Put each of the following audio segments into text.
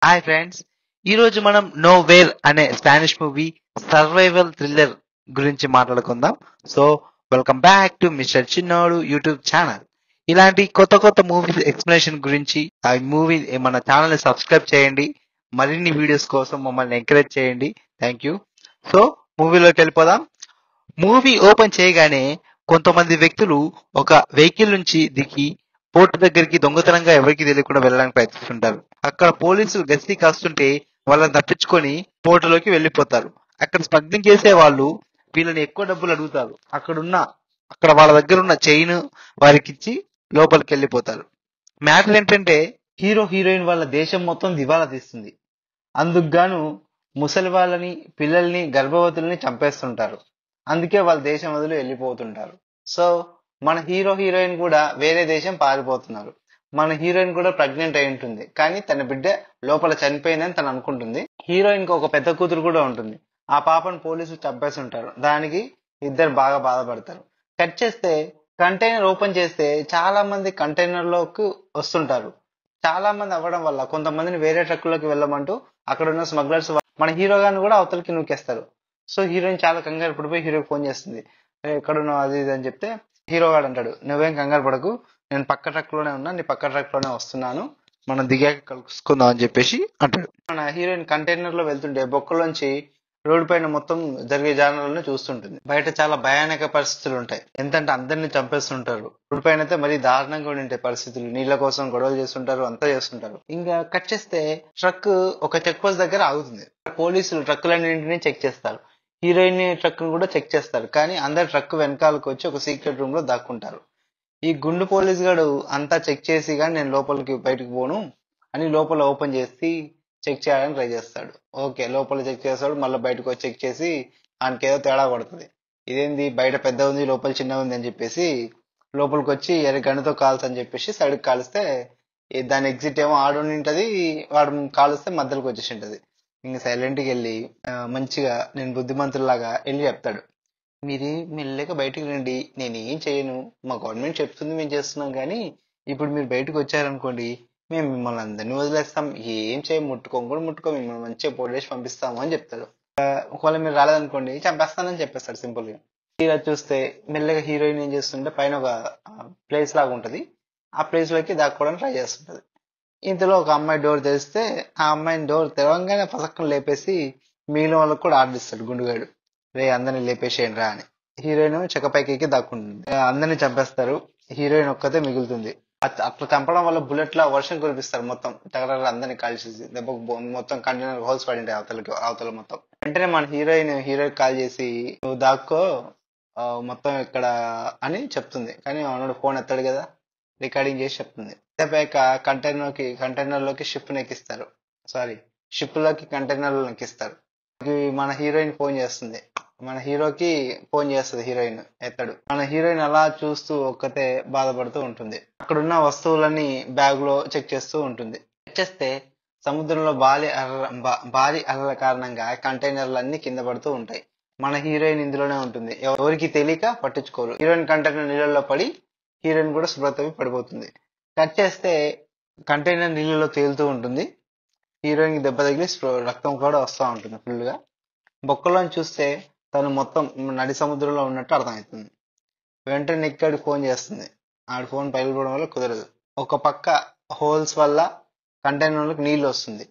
Hi friends, ఈ రోజు మనం నో వేర్ అనే స్పానిష్ మూవీ సర్వైవల్ థ్రిల్లర్ గురించి మాట్లాడుకుందాం. So welcome back to mister చిన్నోడు యూట్యూబ్ ఛానల్. ఇలాంటి కొత్త కొత్త మూవీస్ ఎక్స్ప్లెనేషన్ గురించి ఆ మూవీ మన ఛానల్ ని సబ్స్క్రైబ్ చేయండి. మరిన్ని వీడియోస్ కోసం మమ్మల్ని ఎంకరేజ్ చేయండి. Thank you. సో మూవీలోకి వెళ్ళిపోదాం. మూవీ ఓపెన్ చేయగానే కొంతమంది వ్యక్తులు ఒక వెహికల్ నుంచి దిగి పోర్టు దగ్గరికి దొంగతనంగా ఎవరికి తెలియకుండా వెళ్ళడానికి ప్రయత్నిస్తుంటారు. అక్కడ పోలీసులు గస్తీ కాస్తుంటే వాళ్ళని తప్పించుకొని పోర్టులోకి వెళ్ళిపోతారు. అక్కడ స్మగ్లింగ్ చేసే వాళ్ళు వీళ్ళని ఎక్కువ డబ్బులు అడుగుతారు. అక్కడ వాళ్ళ దగ్గర ఉన్న చైన్ వారికి ఇచ్చి లోపలికి వెళ్ళిపోతారు. మ్యాటర్ ఏంటంటే హీరో హీరోయిన్ వాళ్ళ దేశం మొత్తం దివాలా తీస్తుంది. అందుకు గాను ముసలి వాళ్ళని, పిల్లల్ని, గర్భవతుల్ని చంపేస్తుంటారు. అందుకే వాళ్ళ దేశం వదిలి వెళ్ళిపోతుంటారు. సో మన హీరో హీరోయిన్ కూడా వేరే దేశం పారిపోతున్నారు. మన హీరోయిన్ కూడా ప్రెగ్నెంట్ అయి ఉంటుంది, కానీ తన బిడ్డ లోపల చనిపోయిందని తను అనుకుంటుంది. హీరోయిన్ కి ఒక పెద్ద కూతురు కూడా ఉంటుంది. ఆ పాపను పోలీసులు చంపేస్తుంటారు. దానికి ఇద్దరు బాగా బాధపడతారు. కట్ చేస్తే కంటైనర్ ఓపెన్ చేస్తే చాలా మంది కంటైనర్ లోకి వస్తుంటారు. చాలా మంది అవ్వడం వల్ల కొంతమందిని వేరే ట్రక్కులోకి వెళ్ళమంటూ అక్కడ ఉన్న స్మగ్లర్స్ మన హీరో గారిని కూడా అవతలకి నూకేస్తారు. సో హీరోయిన్ చాలా కంగారు పడిపోయి హీరోకి ఫోన్ చేస్తుంది. ఎక్కడున్నావు అది ఇది అని చెప్తే హీరో గారు అంటాడు, నువ్వేం కంగారు పడకు, నేను పక్క ట్రక్ లోనే ఉన్నా, నీ పక్క ట్రక్ లోనే వస్తున్నాను, మనం దిగాక కలుసుకుందాం అని చెప్పేసి అంటాడు. మన హీరోయిన్ కంటైనర్ లో వెళ్తుంటే బొక్కలోంచి రోడ్డు పైన మొత్తం జరిగే జానలను చూస్తుంటుంది. బయట చాలా భయానక పరిస్థితులు ఉంటాయి. ఎంతంటే అందరినీ చంపేస్తుంటారు. రోడ్డు పైన అయితే మరీ దారుణంగా ఉంటాయి పరిస్థితులు. నీళ్ల కోసం గొడవలు చేస్తుంటారు, అంతా చేస్తుంటారు. ఇంకా కట్ చేస్తే ట్రక్ ఒక చెక్ పోస్ట్ దగ్గర ఆగుతుంది. పోలీసులు ట్రక్కులన్నింటినీ చెక్ చేస్తారు. హీరోయిన్ ట్రక్ ను కూడా చెక్ చేస్తారు. కానీ అందరు ట్రక్ వెనకాలకు వచ్చి ఒక సీక్రెట్ రూమ్ లో దాక్కుంటారు. ఈ గుండు పోలీస్ గాడు అంతా చెక్ చేసి కానీ నేను లోపలికి బయటకు పోను అని లోపల ఓపెన్ చేసి చెక్ చేయడానికి ట్రై చేస్తాడు. ఓకే, లోపల చెక్ చేస్తాడు, మళ్ళీ బయటకు వచ్చి చెక్ చేసి ఆయనకి ఏదో తేడా పడుతుంది. ఇదేంది బయట పెద్ద ఉంది లోపల చిన్న ఉంది అని చెప్పేసి లోపలికి వచ్చి గన్నుతో కాల్స్ అని చెప్పేసి సైడ్కి కాలిస్తే దాని ఎగ్జిట్ ఏమో ఆడుండి ఉంటది, వాడు కాలుస్తే మధ్యలోకి వచ్చేసి ఉంటది. ఇంకా సైలెంట్ కి వెళ్ళి మంచిగా నేను బుద్ధిమంతుల్లాగా వెళ్ళి చెప్తాడు, మీరు మెల్లగా బయటకు రండి, నేను ఏం చేయను, మా గవర్నమెంట్ చెప్తుంది మేము చేస్తున్నాం, కానీ ఇప్పుడు మీరు బయటకు వచ్చారనుకోండి మేము మిమ్మల్ని అందరినీ వదిలేస్తాం, ఏం చేయం, ముట్టుకోం కూడా ముట్టుకో, మిమ్మల్ని మంచిగా పోలీస్ పంపిస్తాము అని చెప్తాడు. ఒకవేళ మీరు రాలేదనుకోండి చంపేస్తానని చెప్పేస్తాడు సింపుల్ గా. ఇలా చూస్తే మెల్లగా హీరోయిన్ ఏం చేస్తుంటే పైన ఒక ప్లేస్ లాగా ఉంటది, ఆ ప్లేస్ లోకి దాక్కోవడానికి ట్రై చేస్తుంటది. ఇంతలో ఒక అమ్మాయి డోర్ తెరిస్తే ఆ అమ్మాయిని డోర్ తెరవంగానే పసక్కను లేపేసి మిగిలిన వాళ్ళకి కూడా ఆర్డర్ ఇస్తాడు గుండుగాడు, రే అందరిని లేపేసేయండి రా అని. హీరోయిన్ చెక్కపైకి ఎక్కి దాక్కుంటుంది. అందరిని చంపేస్తారు, హీరోయిన్ ఒక్కతే మిగులుతుంది. అట్లా చంపడం వల్ల బుల్లెట్ల వర్షం కురిపిస్తారు, మొత్తం టగర అందరిని కాల్చేసి దెబ్బకు మొత్తం కంటైనర్ హోల్స్ పడింటాయి అవతల మొత్తం. వెంటనే మన హీరోయిన్ కాల్ చేసి నువ్వు దాక్కో మొత్తం ఇక్కడ అని చెప్తుంది. కానీ వాడు ఫోన్ ఎత్తాడు కదా, రికార్డింగ్ చేసి చెప్తుంది. కంటైనర్ లోకి షిప్ నెక్కిస్తారు, షిప్ లోకి కంటైనర్ ఎక్కిస్తారు. మన హీరోయిన్ ఫోన్ చేస్తుంది, మన హీరోకి ఫోన్ చేస్తుంది, హీరోయిన్ ఎత్తాడు. మన హీరోయిన్ అలా చూస్తూ ఒక్కతే బాధపడుతూ ఉంటుంది. అక్కడున్న వస్తువులన్నీ బ్యాగ్ లో చెక్ చేస్తూ ఉంటుంది. చెక్ చేస్తే సముద్రంలో భారీ అలల కారణంగా కంటైనర్లు అన్ని కింద పడుతూ ఉంటాయి. మన హీరోయిన్ ఇందులోనే ఉంటుంది, ఎవరికి తెలియక పట్టించుకోరు. హీరోయిన్ కంటైనర్ నీళ్ళలో పడి హీరోయిన్ కూడా శుభ్రతవి పడిపోతుంది. కట్ చేస్తే కంటైనర్ నీళ్ళలో తేలుతూ ఉంటుంది. హీరోయిన్ కి దెబ్బ తగిలి రక్తం కూడా వస్తూ ఉంటుంది ఫుల్ గా. బొక్కలోని చూస్తే తను మొత్తం నడి సముద్రంలో ఉన్నట్టు అర్థమవుతుంది. వెంటనే నెక్కాడికి ఫోన్ చేస్తుంది. ఆడి ఫోన్ పగిలిపోవడం వల్ల కుదరదు. ఒక పక్క హోల్స్ వల్ల కంటైనర్లకు నీళ్లు వస్తుంది.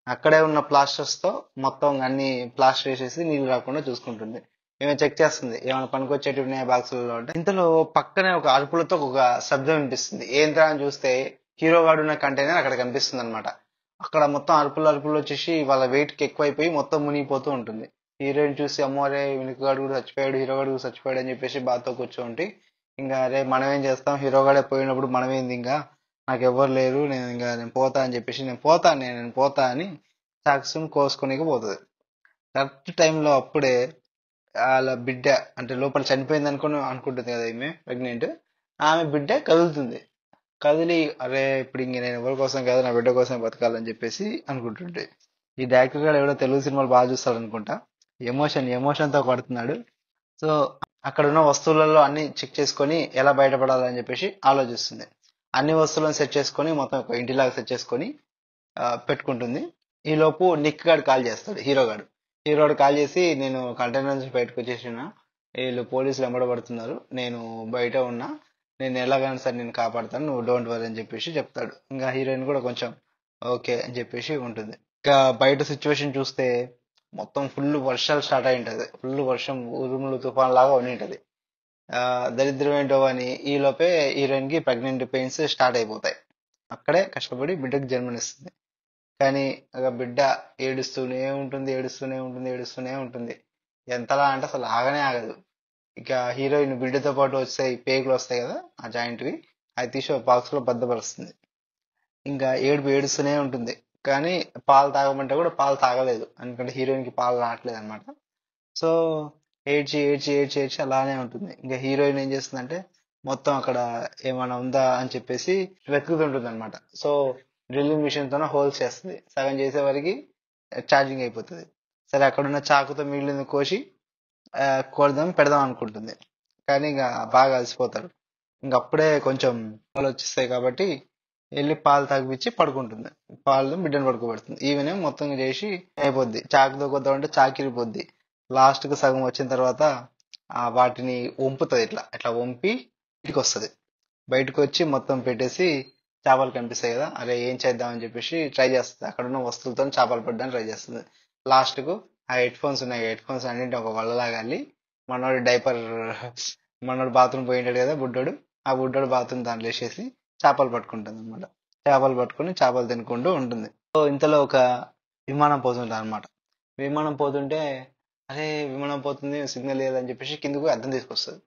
అక్కడే ఉన్న ప్లాస్టర్స్ తో మొత్తం అన్ని ప్లాస్టర్ వేసేసి నీళ్లు రాకుండా చూసుకుంటుంది. ఏమైనా చెక్ చేస్తుంది, ఏమైనా పనికొచ్చేటివి ఉన్నాయా బాక్సులలో అంటే. ఇంతలో పక్కనే ఒక అరుపులతో ఒక శబ్దం వినిపిస్తుంది. ఏంట్రా అని చూస్తే హీరో వాడు ఉన్న కంటైనర్ అక్కడ కనిపిస్తుంది అనమాట. అక్కడ మొత్తం అరుపులు వచ్చేసి వాళ్ళ వెయిట్ కి ఎక్కువైపోయి మొత్తం మునిగిపోతూ ఉంటుంది. హీరోయిన్ చూసి అమ్మోరే వినికిగాడు కూడా చచ్చిపోయాడు, హీరో గాడు కూడా చచ్చిపోయాడు అని చెప్పేసి బాధతో కూర్చోండి. ఇంకా రే మనం ఏం చేస్తాం, హీరో గాడే పోయినప్పుడు మనమేంది, ఇంకా నాకు ఎవరు లేరు, నేను పోతా అని చెప్పేసి నేను పోతా అని సాక్సుని కోసుకునేకి పోతుంది. కరెక్ట్ టైంలో అప్పుడే వాళ్ళ బిడ్డ అంటే లోపల చనిపోయింది అనుకుంటుంది కదా ఈమె ప్రెగ్నెంట్, ఆమె బిడ్డ కదులుతుంది. కదిలి అరే ఇప్పుడు ఇంక నేను ఎవరి కోసం కాదు నా బిడ్డ కోసం బతకాలని చెప్పేసి అనుకుంటుంటే, ఈ డైరెక్టర్ గారు ఎవడో తెలుగు సినిమాలు బాగా చూస్తాడు అనుకుంటా, ఎమోషన్ తో పడుతున్నాడు. సో అక్కడ ఉన్న వస్తువులలో అన్ని చెక్ చేసుకొని ఎలా బయటపడాలని చెప్పేసి ఆలోచిస్తుంది. అన్ని వస్తువులను సెట్ చేసుకొని మొత్తం ఒక ఇంటిలాగా సెట్ చేసుకొని పెట్టుకుంటుంది. ఈ లోపు నిక్ గాడు కాల్ చేస్తాడు, హీరోగాడు కాల్ చేసి, నేను కంటైనర్ నుంచి బయటకు వచ్చేసిన, వీళ్ళు పోలీసులు వెంబడబడుతున్నారు, నేను బయట ఉన్నా, నేను ఎలాగైనా సరే నేను కాపాడుతాను, నువ్వు డోంట్ వరీ అని చెప్పేసి చెప్తాడు. ఇంకా హీరోయిన్ కూడా కొంచెం ఓకే అని చెప్పేసి ఉంటుంది. ఇంకా బయట సిచ్యువేషన్ చూస్తే మొత్తం ఫుల్ వర్షాలు స్టార్ట్ అయి ఉంటది, ఫుల్ వర్షం ఉరుములు తుఫాన్ లాగా ఉండి ఉంటది. దరిద్రం ఏంటో అని ఈ లోపే హీరోయిన్ కి ప్రెగ్నెంట్ పెయిన్స్ స్టార్ట్ అయిపోతాయి. అక్కడే కష్టపడి బిడ్డకు జన్మనిస్తుంది. కానీ బిడ్డ ఏడుస్తూనే ఉంటుంది. ఎంతలా అంటే అసలు ఆగనే ఆగదు. ఇక హీరోయిన్ బిడ్డతో పాటు వస్తాయి, పేగులు వస్తాయి కదా ఆ జాయింట్వి, అది తీసి ఒక బాక్స్ లో భద్రపరుస్తుంది. ఇంకా ఏడుస్తూనే ఉంటుంది. కానీ పాలు తాగమంటే కూడా పాలు తాగలేదు, ఎందుకంటే హీరోయిన్ కి పాలు రావట్లేదు అనమాట. సో ఏడ్చి అలానే ఉంటుంది. ఇంకా హీరోయిన్ ఏం చేస్తుందంటే మొత్తం అక్కడ ఏమైనా ఉందా అని చెప్పేసి వెతుకుతుంటుంది అనమాట. సో డ్రిల్లింగ్ మిషన్ తోనే హోల్స్ చేస్తుంది, సగం చేసే వరకు ఛార్జింగ్ అయిపోతుంది. సరే అక్కడున్న చాకుతో మిగిలింది కోసి పెడదాం అనుకుంటుంది. కానీ ఇంకా బాగా అలసిపోతాడు. ఇంక అప్పుడే కొంచెం పాలు వచ్చేస్తాయి కాబట్టి వెళ్ళి పాలు తాగిపించి పడుకుంటుంది. పాలు బిడ్డను పడుకోబెడుతుంది. ఈవెనే మొత్తం చేసి అయిపోద్ది. చాకుతో కొద్దామంటే చాకిరిపోద్ది. లాస్ట్ కు సగం వచ్చిన తర్వాత వాటిని వంపుతుంది, ఇట్లా వంపి ఇంటికి వస్తుంది. బయటకు వచ్చి మొత్తం పెట్టేసి చేపలు కనిపిస్తాయి కదా, అరే ఏం చేద్దామని చెప్పేసి ట్రై చేస్తుంది. అక్కడ ఉన్న వస్తువులతో చేపలు పట్టడానికి ట్రై చేస్తుంది. లాస్ట్ కు ఆ హెడ్ ఫోన్స్ ఉన్నాయి, హెడ్ ఫోన్స్ అన్నింటి ఒక వల్లలాగా అల్లి మనోడు బాత్రూమ్ పోయింటాడు కదా బుడ్డోడు, ఆ బుడ్డోడు బాత్రూమ్ దాంట్లో వేసేసి చేపలు పట్టుకుంటుంది అనమాట. చేపలు పట్టుకుని చేపలు తినుకుంటూ ఉంటుంది. సో ఇంతలో ఒక విమానం పోతుంటుంది అనమాట. విమానం పోతుంటే అరే విమానం పోతుంది, సిగ్నల్ లేదని చెప్పేసి కిందకు అద్దం తీసుకొస్తుంది.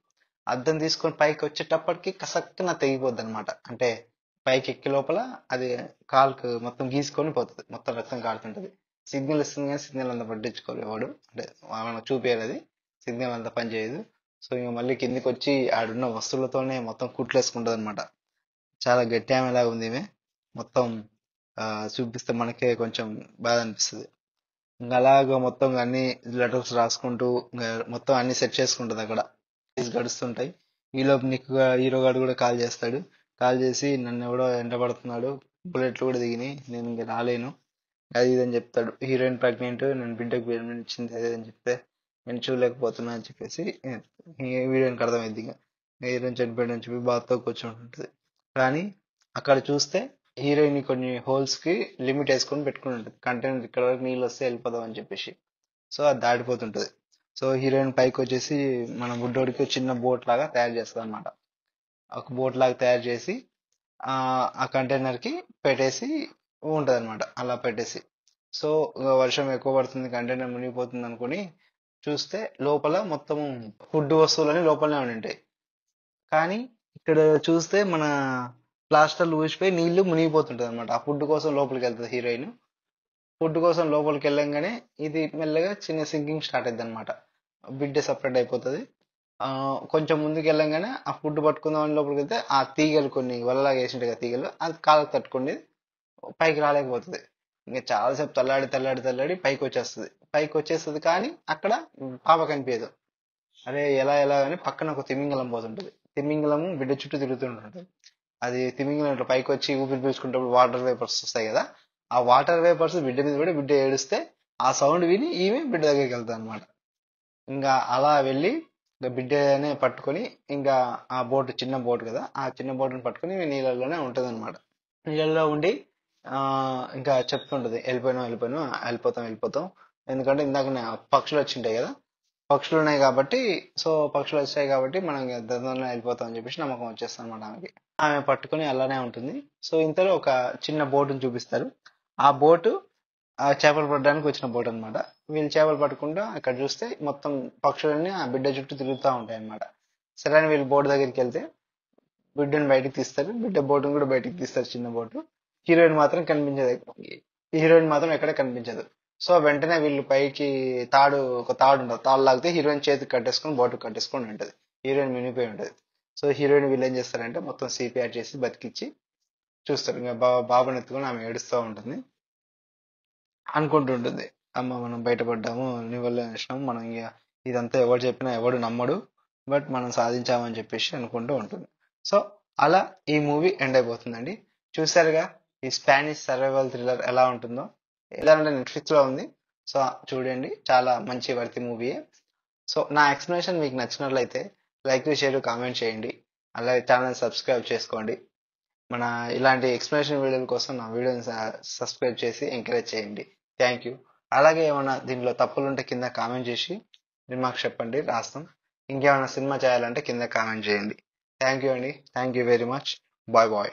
అద్దం తీసుకొని పైకి వచ్చేటప్పటికి కసక్కున తెగిపోద్ది అనమాట. అంటే పైకి ఎక్కే లోపల అది కాలుకు మొత్తం గీసుకొని పోతుంది, మొత్తం రక్తం కారుతుంటది. సిగ్నల్ ఇస్తుంది కానీ సిగ్నల్ అంతా పట్టించుకోరు ఎవడు, అంటే మనకు చూపించారు అది సిగ్నల్ అంతా పనిచేయదు. సో ఇంకా మళ్ళీ కిందికి వచ్చి ఆడున్న వస్తువులతోనే మొత్తం కుట్లేసుకుంటది అనమాట. చాలా గట్టి ఆమెలాగా ఉంది ఈమె. మొత్తం చూపిస్తే మనకే కొంచెం బాధ అనిపిస్తుంది. ఇంకా అలాగ మొత్తం అన్ని లెటర్స్ రాసుకుంటూ మొత్తం అన్ని సెట్ చేసుకుంటది అక్కడ. గడుస్తుంటాయి. ఈలోపు హీరో గారు కూడా కాల్ చేస్తాడు. కాల్ చేసి నన్ను ఎవడో ఎంటబడుతున్నాడు, బుల్లెట్లు కూడా దిగినాయి, నేను ఇంక రాలేను అది ఇది అని చెప్తాడు. హీరోయిన్ ప్రెగ్నెంట్, నేను బిడ్డకు పేమెంట్ ఇచ్చింది అదే అని చెప్తే నేను చూడలేకపోతున్నా అని చెప్పేసి హీరోయిన్కి అర్థమైంది. ఇంకా హీరోయిన్ చనిపోయాడు అని చెప్పి బాధతో కూర్చుంటుంటది. కానీ అక్కడ చూస్తే హీరోయిన్ కొన్ని హోల్స్ కి లిమిట్ వేసుకొని పెట్టుకుని ఉంటుంది, కంటైనర్ ఇక్కడ వరకు నీళ్ళు వస్తే వెళ్ళిపోదాం అని చెప్పేసి. సో అది దాటిపోతుంటది. సో హీరోయిన్ పైకి వచ్చేసి మన బుడ్డోడికి చిన్న బోట్ లాగా తయారు చేస్తుంది అనమాట. ఒక బోట్ లాగా తయారు చేసి ఆ కంటైనర్ కి పెట్టేసి ఉంటది అనమాట. అలా పెట్టేసి సో వర్షం ఎక్కువ పడుతుంది, కంటైనర్ మునిగిపోతుంది అనుకుని చూస్తే లోపల మొత్తం ఫుడ్ వస్తువులని లోపలనే ఉండి ఉంటాయి. కానీ ఇక్కడ చూస్తే మన ప్లాస్టర్లు ఊసిపోయి నీళ్లు మునిగిపోతుంటది అనమాట. ఆ ఫుడ్ కోసం లోపలికి వెళ్తుంది హీరోయిన్. ఫుడ్ కోసం లోపలికి వెళ్ళంగానే ఇది మెల్లగా చిన్న సింకింగ్ స్టార్ట్ అయింది అనమాట. బిడ్డ సపరేట్ అయిపోతుంది. కొంచెం ముందుకు వెళ్ళంగానే ఆ ఫుడ్ పట్టుకుందామని లోపలికి వెళ్తే ఆ తీగలు కొన్ని వల్లలాగా వేసింటాయి కదా తీగలు, అది కాళ్ళకు తట్టుకుని పైకి రాలేకపోతుంది. ఇంకా చాలాసేపు తల్లాడి పైకి వచ్చేస్తుంది కానీ అక్కడ పాప కనిపించదు. అరే ఎలా అని పక్కన ఒక తిమింగలం పోతుంటది. తిమింగలం బిడ్డ చుట్టూ తిరుగుతుంటుంది. అది తిమింగలం ఇట్లా పైకి వచ్చి ఊపిరి పీల్చుకుంటప్పుడు వాటర్ వేపర్స్ వస్తాయి కదా, ఆ వాటర్ వేపర్స్ బిడ్డ మీద పడి బిడ్డ ఏడుస్తే ఆ సౌండ్ విని ఈమె బిడ్డ దగ్గరికి వెళ్తాది అనమాట. ఇంకా అలా వెళ్ళి ఇంకా బిడ్డనే పట్టుకొని ఇంకా ఆ బోట్ చిన్న బోట్ కదా, ఆ చిన్న బోట్ని పట్టుకొని నీళ్ళలోనే ఉంటది అనమాట. నీళ్ళలో ఉండి ఇంకా చెప్తుంటది వెళ్ళిపోతాం, ఎందుకంటే ఇందాక పక్షులు వచ్చింటాయి కదా, పక్షులు ఉన్నాయి కాబట్టి, సో పక్షులు వచ్చాయి కాబట్టి మనం దానిలో వెళ్ళిపోతాం అని చెప్పేసి నమ్మకం వచ్చేస్తాం అనమాట ఆమెకి. ఆమె పట్టుకొని అలానే ఉంటుంది. సో ఇంతలో ఒక చిన్న బోటుని చూపిస్తారు. ఆ బోటు చేపలు పట్టడానికి వచ్చిన బోట్ అనమాట. వీళ్ళు చేపలు పట్టుకుంటూ అక్కడ చూస్తే మొత్తం పక్షులన్నీ ఆ బిడ్డ చుట్టూ తిరుగుతూ ఉంటాయి అనమాట. సరే అని వీళ్ళు బోట్ దగ్గరికి వెళ్తే బిడ్డను బయటకు తీస్తారు, బిడ్డ బోటును కూడా బయటకు తీస్తారు, చిన్న బోటు. హీరోయిన్ మాత్రం కనిపించదు, ఎక్కడ కనిపించదు. సో వెంటనే వీళ్ళు పైకి ఒక తాడు ఉంటుంది, తాడు లాగితే హీరోయిన్ చేతికి కట్టేసుకొని బోటుకు కట్టేసుకొని ఉంటుంది. హీరోయిన్ మినిపోయి ఉంటుంది. సో హీరోయిన్ వీళ్ళు ఏం చేస్తారంటే మొత్తం సిపిఆర్ చేసి బతికిచ్చి చూస్తారు. ఇంకా బాబుని ఎత్తుకొని ఆమె ఏడుస్తూ ఉంటుంది, అనుకుంటుంటుంది అమ్మ మనం బయటపడ్డాము, నీ వల్ల ఇష్టం, మనం ఇదంతా ఎవరు చెప్పినా ఎవడు నమ్మడు, బట్ మనం సాధించామని చెప్పేసి అనుకుంటూ ఉంటుంది. సో అలా ఈ మూవీ ఎండ్ అయిపోతుందండి. చూసారుగా ఈ స్పానిష్ సర్వైవల్ థ్రిల్లర్ ఎలా ఉంటుందో. ఎలా అంటే నెట్ఫ్లిక్స్ లో ఉంది. సో చూడండి, చాలా మంచి వర్తి మూవీ. సో నా ఎక్స్ప్లెనేషన్ మీకు నచ్చినట్లయితే లైక్ షేర్ కామెంట్ చేయండి. అలాగే ఛానల్ సబ్స్క్రైబ్ చేసుకోండి. మన ఇలాంటి ఎక్స్ప్లెనేషన్ వీడియోల కోసం నా వీడియోని సబ్స్క్రైబ్ చేసి ఎంకరేజ్ చేయండి. Thank you. అలాగే ఏమైనా దీనిలో తప్పులుంటే కింద కామెంట్ చేసి మీరు మాకు చెప్పండి, రాస్తాం. ఇంకేమైనా సినిమా చేయాలంటే కింద కామెంట్ చేయండి. థ్యాంక్ యూ అండి. Thank you very much. Bye bye.